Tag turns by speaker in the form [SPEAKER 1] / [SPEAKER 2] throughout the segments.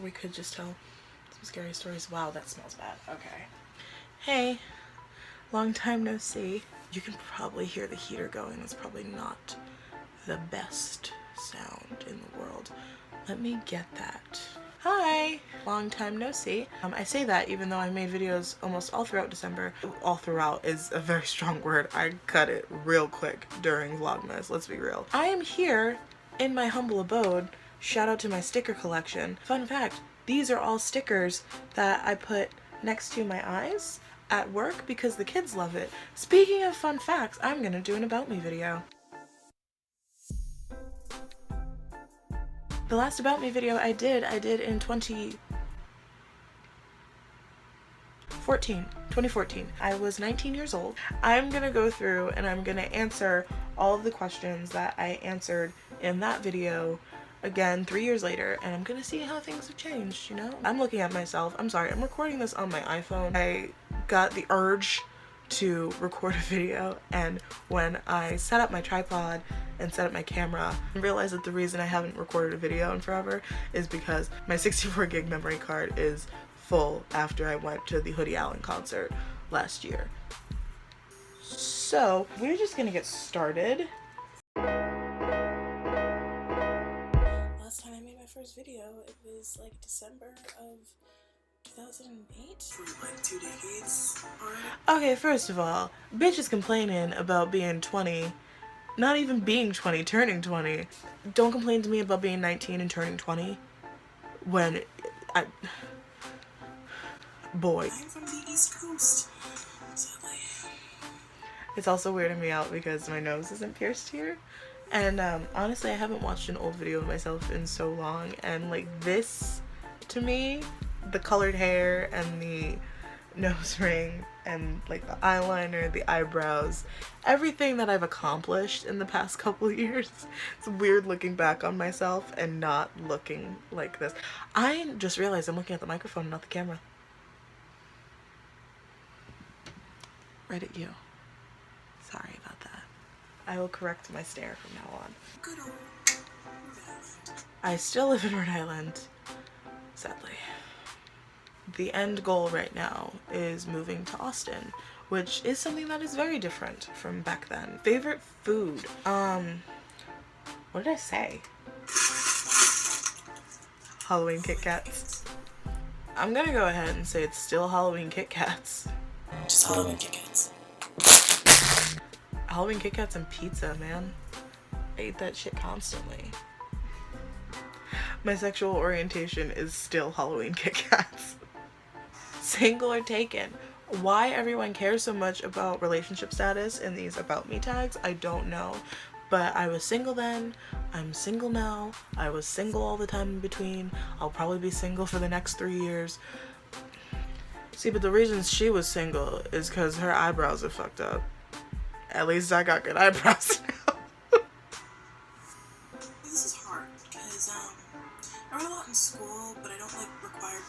[SPEAKER 1] we could just tell some scary stories. Wow, that smells bad. Okay. Hey, long time no see. You can probably hear the heater going. It's probably not the best sound in the world. Let me get that. Hi, long time no see. I say that even though I made videos almost all throughout December. All throughout is a very strong word. I cut it real quick during Vlogmas, let's be real. I am here in my humble abode. Shout out to my sticker collection. Fun fact, these are all stickers that I put next to my eyes at work because the kids love it. Speaking of fun facts, I'm gonna do an about me video. The last about me video I did in 2014. I was 19 years old. I'm gonna go through and I'm gonna answer all of the questions that I answered in that video again 3 years later, and I'm gonna see how things have changed, you know? I'm looking at myself. I'm sorry, I'm recording this on my iPhone. I got the urge to record a video, and when I set up my tripod and set up my camera, I realized that the reason I haven't recorded a video in forever is because my 64 gig memory card is full after I went to the Hoodie Allen concert last year. So we're just gonna get started. Last time I made my first video, it was like December of 2008? For like 2 decades already? Okay, first of all, bitch is complaining about being 20, not even being 20, turning 20. Don't complain to me about being 19 and turning 20 when boy. I'm from the East Coast, sadly. It's also weirding me out because my nose isn't pierced here. And honestly, I haven't watched an old video of myself in so long, and like this, to me, the colored hair and the nose ring and like the eyeliner, the eyebrows, everything that I've accomplished in the past couple of years, it's weird looking back on myself and not looking like this. I just realized I'm looking at the microphone, not the camera. Right at you. Sorry about that. I will correct my stare from now on. Good old Rhode Island. I still live in Rhode Island, sadly. The end goal right now is moving to Austin, which is something that is very different from back then. Favorite food? What did I say? Halloween Kit Kats. I'm gonna go ahead and say it's still Halloween Kit Kats. Just Halloween Kit Kats. Halloween Kit Kats and pizza, man. I ate that shit constantly. My sexual orientation is still Halloween Kit Kats. Single or taken? Why everyone cares so much about relationship status in these about me tags, I don't know. But I was single then, I'm single now, I was single all the time in between, I'll probably be single for the next 3 years. See, but the reason she was single is because her eyebrows are fucked up. At least I got good eyebrows now. This is hard because I read a lot in school, but I don't like required.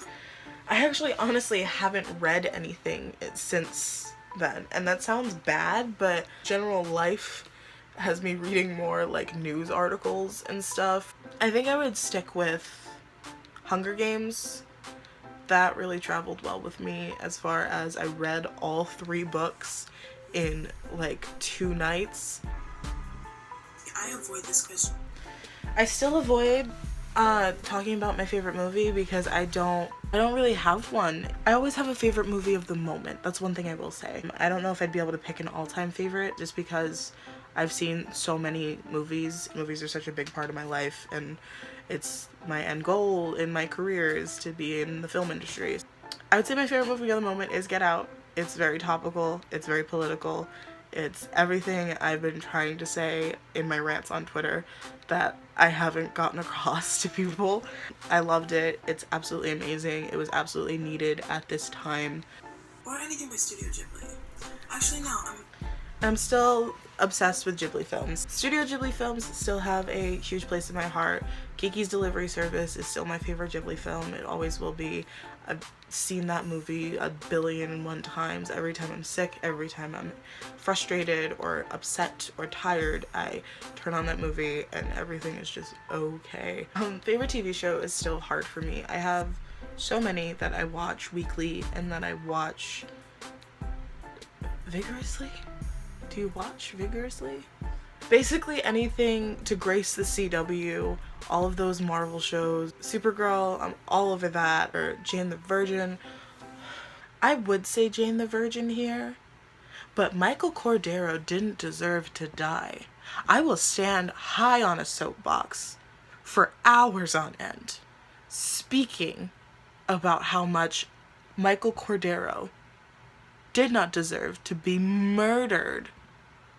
[SPEAKER 1] I actually honestly haven't read anything since then, and that sounds bad, but general life has me reading more like news articles and stuff. I think I would stick with Hunger Games. That really traveled well with me as far as I read all 3 books in like 2 nights. I avoid this question. I still avoid talking about my favorite movie because I don't really have one. I always have a favorite movie of the moment. That's one thing I will say. I don't know if I'd be able to pick an all-time favorite just because I've seen so many movies. Movies are such a big part of my life, and it's my end goal in my career is to be in the film industry. I would say my favorite movie of the moment is Get Out. It's very topical, it's very political, it's everything I've been trying to say in my rants on Twitter that I haven't gotten across to people. I loved it, it's absolutely amazing, it was absolutely needed at this time. Or anything by Studio Ghibli. Actually no, I'm still obsessed with Ghibli films. Studio Ghibli films still have a huge place in my heart. Kiki's Delivery Service is still my favorite Ghibli film. It always will be. I've seen that movie 1,000,000,001 times. Every time I'm sick, every time I'm frustrated or upset or tired, I turn on that movie and everything is just okay. Favorite TV show is still hard for me. I have so many that I watch weekly and that I watch vigorously. Do you watch vigorously? Basically anything to grace the CW, all of those Marvel shows, Supergirl, I'm all over that, or Jane the Virgin. I would say Jane the Virgin here, but Michael Cordero didn't deserve to die. I will stand high on a soapbox for hours on end speaking about how much Michael Cordero did not deserve to be murdered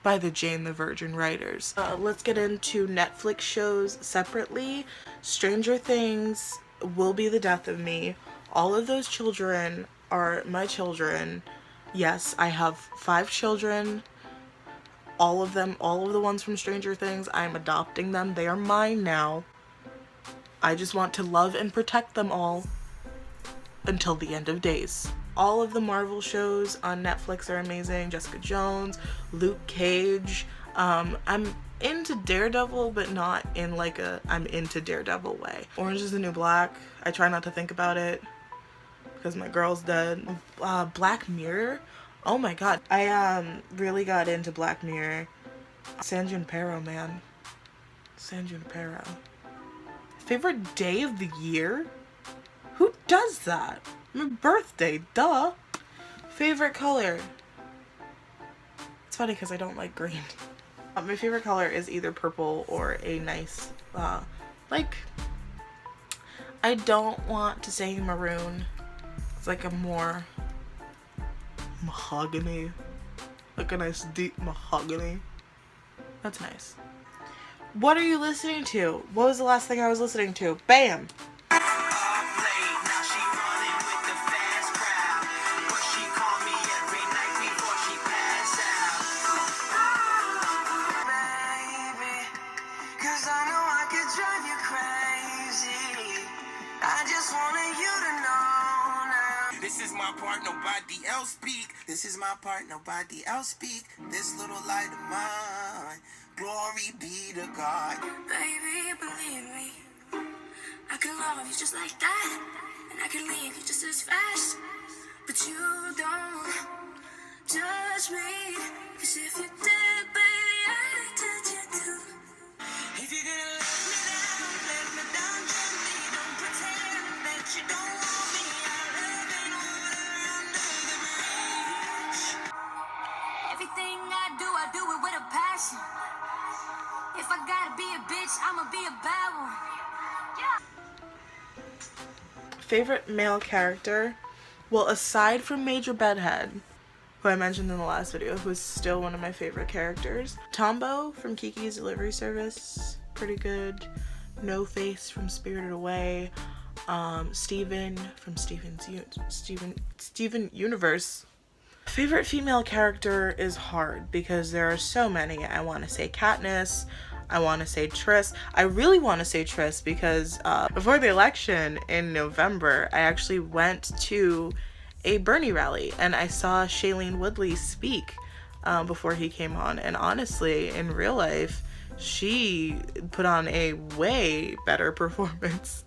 [SPEAKER 1] by the Jane the Virgin writers. Let's get into Netflix shows separately. Stranger Things will be the death of me. All of those children are my children. Yes, I have 5 children. All of them, all of the ones from Stranger Things, I am adopting them. They are mine now. I just want to love and protect them all until the end of days. All of the Marvel shows on Netflix are amazing. Jessica Jones, Luke Cage. I'm into Daredevil, but not in like a I'm into Daredevil way. Orange is the New Black. I try not to think about it because my girl's dead. Black Mirror. Oh my god. I really got into Black Mirror. San Junipero, man. San Junipero. Favorite day of the year? Who does that? My birthday, duh. Favorite color? It's funny because I don't like green. My favorite color is either purple or a nice, like, I don't want to say maroon. It's like a more mahogany. Like a nice deep mahogany. That's nice. What are you listening to? What was the last thing I was listening to? Bam!
[SPEAKER 2] This is my part, nobody else speak. This is my part, nobody else speak. This little light of mine, glory be to God.
[SPEAKER 3] Baby, believe me, I can love you just like that, and I can leave you just as fast. But you don't judge me, 'cause if you did, baby, I'd judge you too.
[SPEAKER 2] If you're gonna let me down gently. Don't pretend that you don't want me. I live in water under the bridge.
[SPEAKER 3] Everything I do it with a passion. If I gotta be a bitch, I'ma be a bad one.
[SPEAKER 1] Favorite male character? Well, aside from Major Bedhead, who I mentioned in the last video, who is still one of my favorite characters. Tombo from Kiki's Delivery Service, pretty good. No Face from Spirited Away. Steven from Steven Universe. Favorite female character is hard because there are so many. I want to say Katniss. I want to say Triss. I really want to say Triss because before the election in November, I actually went to a Bernie rally and I saw Shailene Woodley speak before he came on. And honestly, in real life, she put on a way better performance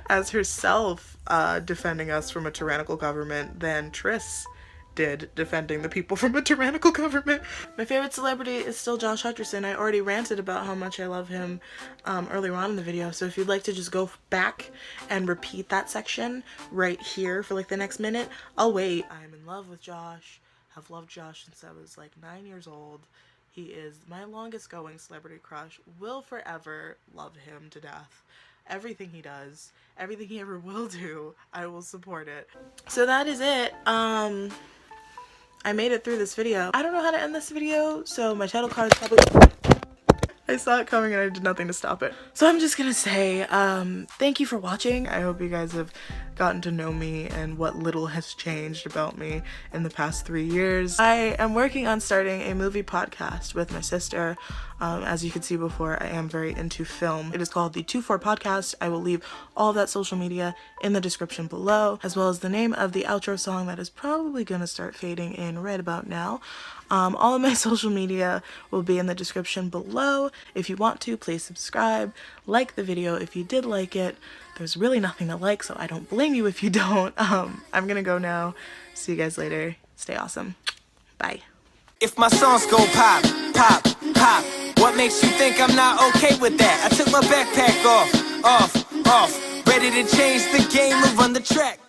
[SPEAKER 1] as herself defending us from a tyrannical government than Triss did defending the people from a tyrannical government. My favorite celebrity is still Josh Hutcherson. I already ranted about how much I love him earlier on in the video, so if you'd like to just go back and repeat that section right here for like the next minute, I'll wait. I'm in love with Josh. I've loved Josh since I was like 9 years old. He is my longest going celebrity crush. Will forever love him to death. Everything he does, everything he ever will do, I will support it. So that is it. I made it through this video. I don't know how to end this video, so my title card is probably... I saw it coming and I did nothing to stop it. So I'm just gonna say, thank you for watching. I hope you guys have gotten to know me and what little has changed about me in the past 3 years. I am working on starting a movie podcast with my sister. As you could see before, I am very into film. It is called the 2-4 Podcast. I will leave all of that social media in the description below, as well as the name of the outro song that is probably going to start fading in right about now. All of my social media will be in the description below. If you want to, please subscribe, like the video if you did like it. There's really nothing to like, so I don't blame you if you don't. I'm gonna go now. See you guys later. Stay awesome. Bye.
[SPEAKER 4] If my songs go pop, pop, pop, what makes you think I'm not okay with that? I took my backpack off, ready to change the game and run the track.